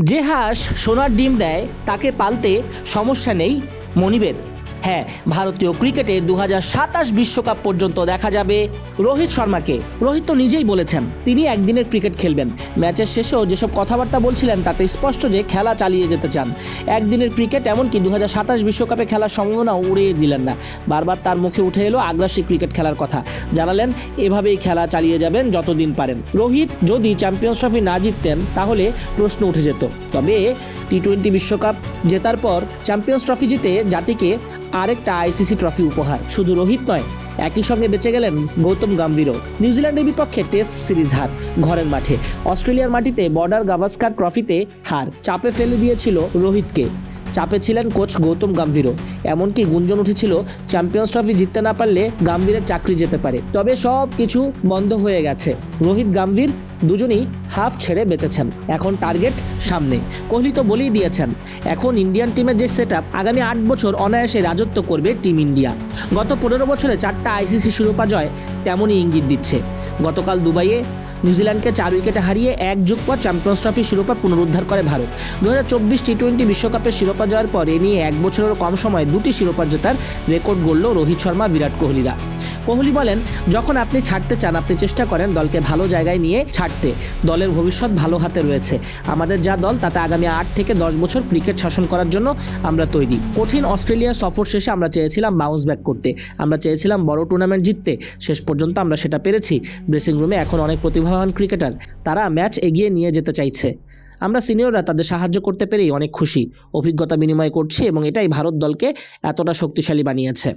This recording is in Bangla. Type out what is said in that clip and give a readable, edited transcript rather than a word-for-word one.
যে হাঁস সোনার ডিম দেয় তাকে পালতে সমস্যা নেই মনিবের। হ্যাঁ, ভারতীয় ক্রিকেটে 2027 বিশ্বকাপ পর্যন্ত দেখা যাবে রোহিত শর্মাকে। রোহিত তো নিজেই বলেছেন তিনি একদিনের ক্রিকেট খেলবেন। ম্যাচের শেষেও যেসব কথাবার্তা বলছিলেন তাতে স্পষ্ট যে খেলা চালিয়ে যেতে চান। একদিনের ক্রিকেট, এমনকি 2027 বিশ্বকাপে খেলার সম্ভাবনা উড়িয়ে দিলেন না। বারবার তার মুখে উঠে এলো আগ্রাসী ক্রিকেট খেলার কথা। জানালেন এভাবেই খেলা চালিয়ে যাবেন যতদিন পারেন। রোহিত যদি চ্যাম্পিয়ন্স ট্রফি না জিততেন তাহলে প্রশ্ন উঠে যেত। তবে টি-20 বিশ্বকাপ জেতার পর চ্যাম্পিয়ন্স ট্রফি জিতে জাতিকে আরেকটা আইসিসি ট্রফি উপহার। শুধু রোহিত নয়, একই সঙ্গে বেঁচে গেলেন গৌতম গম্ভীরও। নিউজিল্যান্ডের বিপক্ষে টেস্ট সিরিজ হার, ঘরের মাঠে অস্ট্রেলিয়ার মাটিতে বর্ডার গাভাস্কার ট্রফিতে হার চাপে ফেলে দিয়েছিল রোহিতকে। চাপে ছিলেন কোচ গৌতম গম্ভীরও। এমনকি গুঞ্জন উঠেছিল চ্যাম্পিয়ন্স ট্রফি জিততে না পারলে গম্ভীরের চাকরি যেতে পারে। তবে সব কিছু বন্ধ হয়ে গেছে। রোহিত গম্ভীর দুজনেই হাফ ছেড়ে বেঁচেছেন। এখন টার্গেট সামনে। কোহলি তো বলেই দিয়েছেন এখন ইন্ডিয়ান টিমের যে সেট আপ, আগামী 8 বছর অনায়াসে রাজত্ব করবে টিম ইন্ডিয়া। গত 15 বছরে 4টা আইসিসি শিরোপা জয় তেমনই ইঙ্গিত দিচ্ছে। গতকাল দুবাইয়ে নিউজিল্যান্ডকে 4 উইকেটে হারিয়ে এক যুগ পর চ্যাম্পিয়ন্স ট্রফি শিরোপা পুনরুদ্ধার করে ভারত। 2024 টি-20 বিশ্বকাপের শিরোপা জয়ের পর এ নিয়ে 1 বছরেরও কম সময়ে 2টি শিরোপা জেতার রেকর্ড গড়ল রোহিত শর্মা, বিরাট কোহলিরা। কোহলি বলেন, যখন আপনি ছাড়তে চান আপনি চেষ্টা করেন দলকে ভালো জায়গায় নিয়ে ছাড়তে। দলের ভবিষ্যৎ ভালো হাতে রয়েছে। আমাদের যা দল তাতে আগামী 8 থেকে 10 বছর ক্রিকেট শাসন করার জন্য আমরা তৈরি। কঠিন অস্ট্রেলিয়া সফর শেষে আমরা চেয়েছিলাম বাউন্স ব্যাক করতে, আমরা চেয়েছিলাম বড় টুর্নামেন্ট জিততে। শেষ পর্যন্ত আমরা সেটা পেরেছি। ড্রেসিং রুমে এখন অনেক প্রতিভাবান ক্রিকেটার, তারা ম্যাচ এগিয়ে নিয়ে যেতে চাইছে। আমরা সিনিয়ররা তাদের সাহায্য করতে পেরেই অনেক খুশি। অভিজ্ঞতা বিনিময় করছি এবং এটাই ভারত দলকে এতটা শক্তিশালী বানিয়েছে।